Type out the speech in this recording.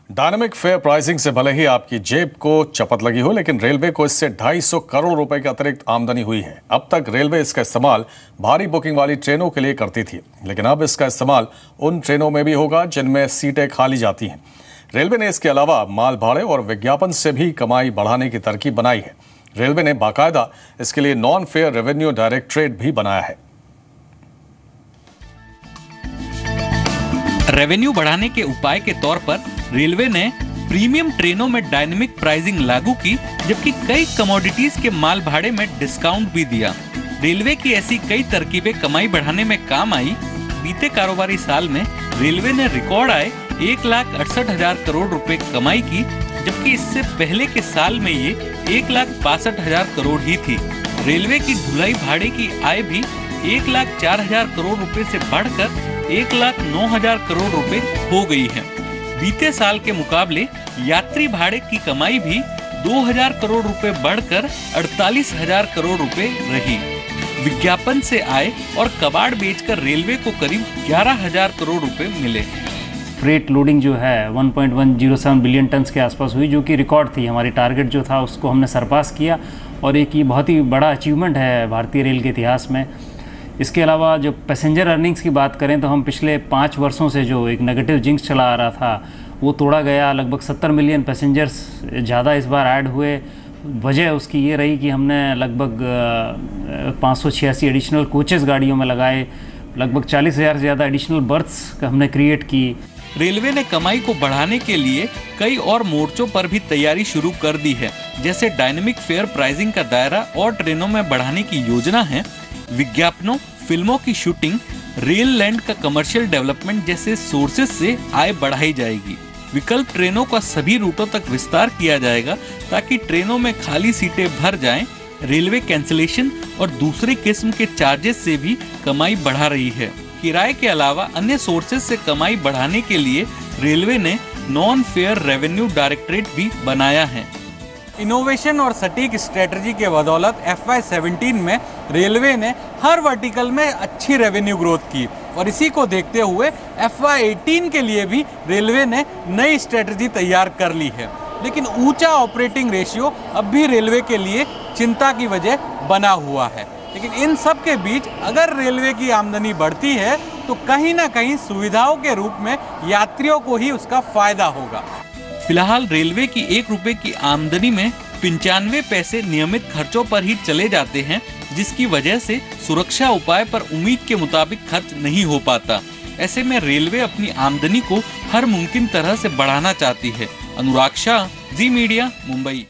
Dynamic fair pricing से भले ही आपकी जेब को चपत लगी हो, लेकिन रेलवे को इससे 250 करोड़ रुपए की अतिरिक्त आमदनी हुई है। अब तक रेलवे इसका इस्तेमाल भारी बुकिंग वाली ट्रेनों के लिए करती थी, लेकिन अब इसका इस्तेमाल उन ट्रेनों में भी होगा जिनमें सीटें खाली जाती हैं। रेलवे ने इसके अलावा माल भाड़े और विज्ञापन से भी कमाई बढ़ाने की तरकीब बनाई है। रेलवे ने बाकायदा इसके लिए नॉन फेयर रेवेन्यू डायरेक्टरेट भी बनाया है। रेवेन्यू बढ़ाने के उपाय के तौर पर रेलवे ने प्रीमियम ट्रेनों में डायनेमिक प्राइसिंग लागू की, जबकि कई कमोडिटीज के माल भाड़े में डिस्काउंट भी दिया। रेलवे की ऐसी कई तरकीबें कमाई बढ़ाने में काम आई। बीते कारोबारी साल में रेलवे ने रिकॉर्ड आय 1,68,000 करोड़ रुपए कमाई की, जबकि इससे पहले के साल में ये 1,62,000 करोड़ ही थी। रेलवे की ढुलाई भाड़े की आय भी 1,04,000 करोड़ रुपए से बढ़कर 1,09,000 करोड़ रुपए हो गई है। बीते साल के मुकाबले यात्री भाड़े की कमाई भी 2,000 करोड़ रुपए बढ़कर 48,000 करोड़ रुपए रही। विज्ञापन से आय और कबाड़ बेचकर रेलवे को करीब 11,000 करोड़ रुपए मिले। फ्रेट लोडिंग जो है 1.107 बिलियन टन के आसपास हुई, जो कि रिकॉर्ड थी। हमारी टारगेट जो था उसको हमने सरपास किया और एक ये बहुत ही बड़ा अचीवमेंट है भारतीय रेल के इतिहास में। इसके अलावा जो पैसेंजर अर्निंग्स की बात करें तो हम पिछले 5 वर्षों से जो एक नेगेटिव जिंक्स चला आ रहा था वो तोड़ा गया। लगभग 70 मिलियन पैसेंजर्स ज़्यादा इस बार ऐड हुए। वजह उसकी ये रही कि हमने लगभग 586 एडिशनल कोचेस गाड़ियों में लगाए, लगभग 40,000 से ज़्यादा एडिशनल बर्थ्स हमने क्रिएट की। रेलवे ने कमाई को बढ़ाने के लिए कई और मोर्चों पर भी तैयारी शुरू कर दी है, जैसे डायनेमिक फेयर प्राइसिंग का दायरा और ट्रेनों में बढ़ाने की योजना है। विज्ञापनों, फिल्मों की शूटिंग, रेल लैंड का कमर्शियल डेवलपमेंट जैसे सोर्सेज से आय बढ़ाई जाएगी। विकल्प ट्रेनों का सभी रूटों तक विस्तार किया जाएगा ताकि ट्रेनों में खाली सीटें भर जाएं। रेलवे कैंसिलेशन और दूसरे किस्म के चार्जेस से भी कमाई बढ़ा रही है। किराए के अलावा अन्य सोर्सेज से कमाई बढ़ाने के लिए रेलवे ने नॉन फेयर रेवेन्यू डायरेक्टरेट भी बनाया है। इनोवेशन और सटीक स्ट्रेटजी के बदौलत FY17 में रेलवे ने हर वर्टिकल में अच्छी रेवेन्यू ग्रोथ की और इसी को देखते हुए FY18 के लिए भी रेलवे ने नई स्ट्रेटजी तैयार कर ली है। लेकिन ऊंचा ऑपरेटिंग रेशियो अब भी रेलवे के लिए चिंता की वजह बना हुआ है। लेकिन इन सब के बीच अगर रेलवे की आमदनी बढ़ती है तो कहीं ना कहीं सुविधाओं के रूप में यात्रियों को ही उसका फायदा होगा। फिलहाल रेलवे की 1 रुपए की आमदनी में 95 पैसे नियमित खर्चों पर ही चले जाते हैं, जिसकी वजह से सुरक्षा उपाय पर उम्मीद के मुताबिक खर्च नहीं हो पाता। ऐसे में रेलवे अपनी आमदनी को हर मुमकिन तरह से बढ़ाना चाहती है। अनुराग शाह, जी मीडिया, मुंबई।